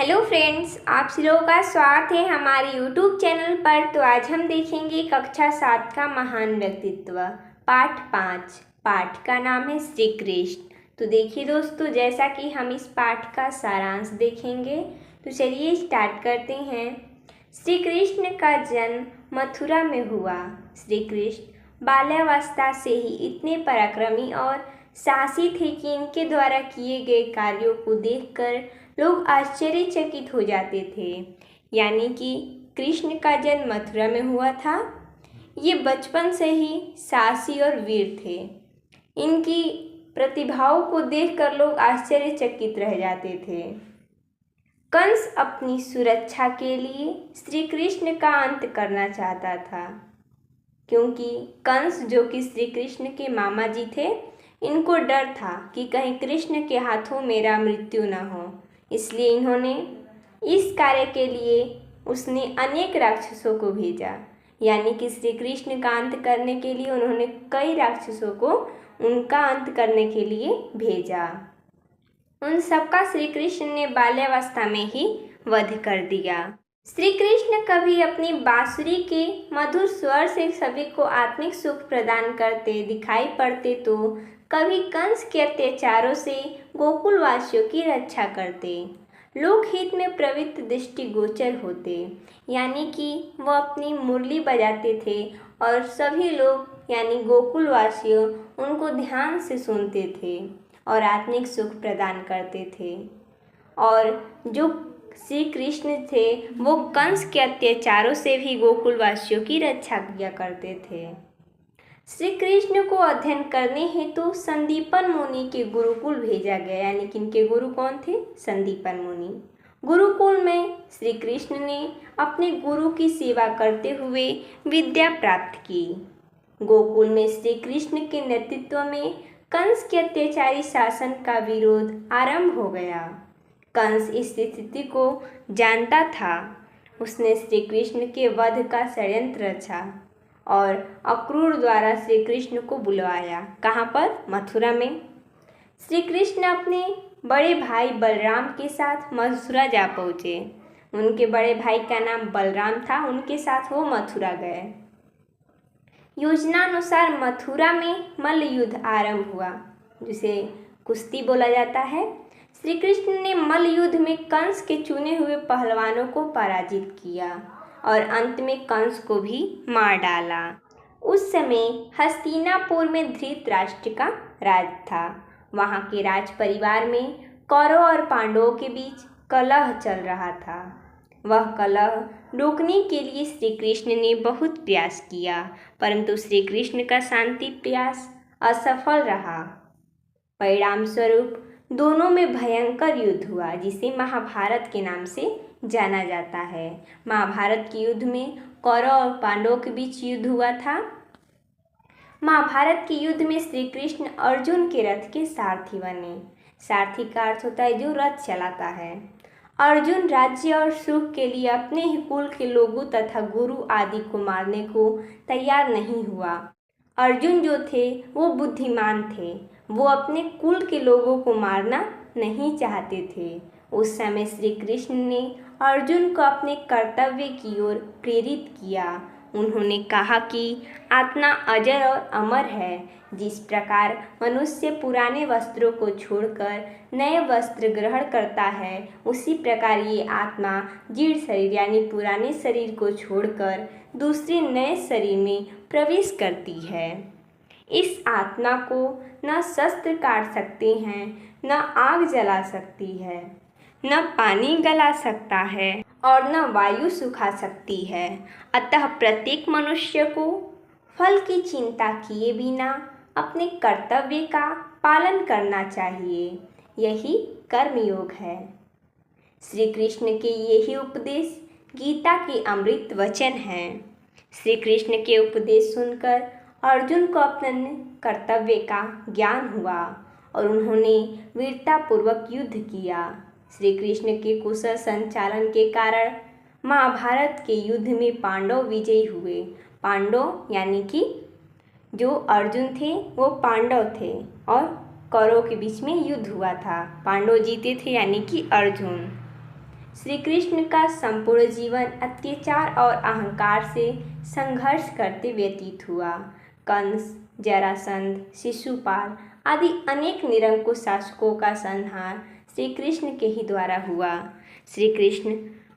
Hello friends, आप सभी लोगों का स्वागत है हमारे यूट्यूब चैनल पर। तो आज हम देखेंगे कक्षा 7 का महान व्यक्तित्व पाठ 5। पाठ का नाम है श्री कृष्ण। तो देखिए दोस्तों, जैसा कि हम इस पाठ का सारांश देखेंगे, तो चलिए स्टार्ट करते हैं। श्री कृष्ण का जन्म मथुरा में हुआ। श्री कृष्ण बाल्यावस्था से ही इतने पराक्रमी और साहसी थे कि इनके द्वारा किए गए कार्यों को देखकर लोग आश्चर्यचकित हो जाते थे। यानी कि कृष्ण का जन्म मथुरा में हुआ था। ये बचपन से ही साहसी और वीर थे। इनकी प्रतिभाओं को देखकर लोग आश्चर्यचकित रह जाते थे। कंस अपनी सुरक्षा के लिए श्री कृष्ण का अंत करना चाहता था, क्योंकि कंस, जो कि श्री कृष्ण के मामा जी थे, इनको डर था कि कहीं कृष्ण के हाथों मेरा मृत्यु न हो। इसलिए इन्होंने इस कार्य के लिए उसने अनेक राक्षसों को भेजा। यानी कि श्री कृष्ण का अंत करने के लिए उन्होंने कई राक्षसों को उनका अंत करने के लिए भेजा। उन सबका श्री कृष्ण ने बाल्यावस्था में ही वध कर दिया। श्री कृष्ण कभी अपनी बांसुरी के मधुर स्वर से सभी को आत्मिक सुख प्रदान करते दिखाई पड़ते, तो कभी कंस के अत्याचारों से गोकुलवासियों की रक्षा करते, लोकहित में प्रवृत्त दृष्टिगोचर होते। यानी कि वह अपनी मुरली बजाते थे और सभी लोग यानी गोकुलवासियों उनको ध्यान से सुनते थे और आत्मिक सुख प्रदान करते थे। और जो श्री कृष्ण थे वो कंस के अत्याचारों से भी गोकुलवासियों की रक्षा किया करते थे। श्री कृष्ण को अध्ययन करने हेतु संदीपन मुनि के गुरुकुल भेजा गया। यानी कि इनके गुरु कौन थे? संदीपन मुनि। गुरुकुल में श्री कृष्ण ने अपने गुरु की सेवा करते हुए विद्या प्राप्त की। गोकुल में श्री कृष्ण के नेतृत्व में कंस के अत्याचारी शासन का विरोध आरंभ हो गया। कंस इस स्थिति को जानता था। उसने श्री कृष्ण के वध का षड्यंत्र रचा और अक्रूर द्वारा श्री कृष्ण को बुलवाया। कहाँ पर? मथुरा में। श्री कृष्ण अपने बड़े भाई बलराम के साथ मथुरा जा पहुँचे। उनके बड़े भाई का नाम बलराम था, उनके साथ वो मथुरा गए। योजनानुसार मथुरा में मल्ल युद्ध आरंभ हुआ, जिसे कुश्ती बोला जाता है। श्री कृष्ण ने मल्ल युद्ध में कंस के चुने हुए पहलवानों को पराजित किया और अंत में कंस को भी मार डाला। उस समय हस्तिनापुर में धृतराष्ट्र का राज था। वहाँ के राज परिवार में कौरव और पांडवों के बीच कलह चल रहा था। वह कलह रोकने के लिए श्री कृष्ण ने बहुत प्रयास किया, परंतु श्री कृष्ण का शांति प्रयास असफल रहा। परिणाम स्वरूप दोनों में भयंकर युद्ध हुआ, जिसे महाभारत के नाम से जाना जाता है। महाभारत के युद्ध में कौरव और पांडवों के बीच युद्ध हुआ था। महाभारत के युद्ध में श्री कृष्ण अर्जुन के रथ के सारथी बने। सारथी का अर्थ होता है जो रथ चलाता है। अर्जुन राज्य और सुख के लिए अपने ही कुल के लोगों तथा गुरु आदि को मारने को तैयार नहीं हुआ। अर्जुन जो थे वो बुद्धिमान थे, वो अपने कुल के लोगों को मारना नहीं चाहते थे। उस समय श्री कृष्ण ने अर्जुन को अपने कर्तव्य की ओर प्रेरित किया। उन्होंने कहा कि आत्मा अजर और अमर है। जिस प्रकार मनुष्य पुराने वस्त्रों को छोड़कर नए वस्त्र ग्रहण करता है, उसी प्रकार ये आत्मा जीर्ण शरीर यानी पुराने शरीर को छोड़कर दूसरे नए शरीर में प्रवेश करती है। इस आत्मा को न शस्त्र काट सकते हैं, न आग जला सकती है, न पानी गला सकता है और न वायु सुखा सकती है। अतः प्रत्येक मनुष्य को फल की चिंता किए बिना अपने कर्तव्य का पालन करना चाहिए। यही कर्मयोग है। श्री कृष्ण के यही उपदेश गीता के अमृत वचन हैं। श्री कृष्ण के उपदेश सुनकर अर्जुन को अपने कर्तव्य का ज्ञान हुआ और उन्होंने वीरतापूर्वक युद्ध किया। श्री कृष्ण के कुशल संचालन के कारण महाभारत के युद्ध में पांडव विजयी हुए। पांडव यानी कि जो अर्जुन थे वो पांडव थे और कौरवों के बीच में युद्ध हुआ था। पांडव जीते थे यानी कि अर्जुन। श्री कृष्ण का संपूर्ण जीवन अत्याचार और अहंकार से संघर्ष करते व्यतीत हुआ। कंस, जरासंध, शिशुपाल आदि अनेक निरंकुश शासकों का संहार श्री कृष्ण के ही द्वारा हुआ। श्री कृष्ण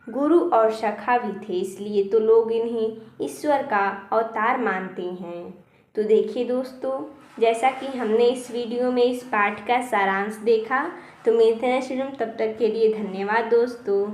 गुरु और सखा भी थे, इसलिए तो लोग इन्हें ईश्वर का अवतार मानते हैं। तो देखिए दोस्तों, जैसा कि हमने इस वीडियो में इस पाठ का सारांश देखा, तो मिलते हैं फिर, तब तक के लिए धन्यवाद दोस्तों।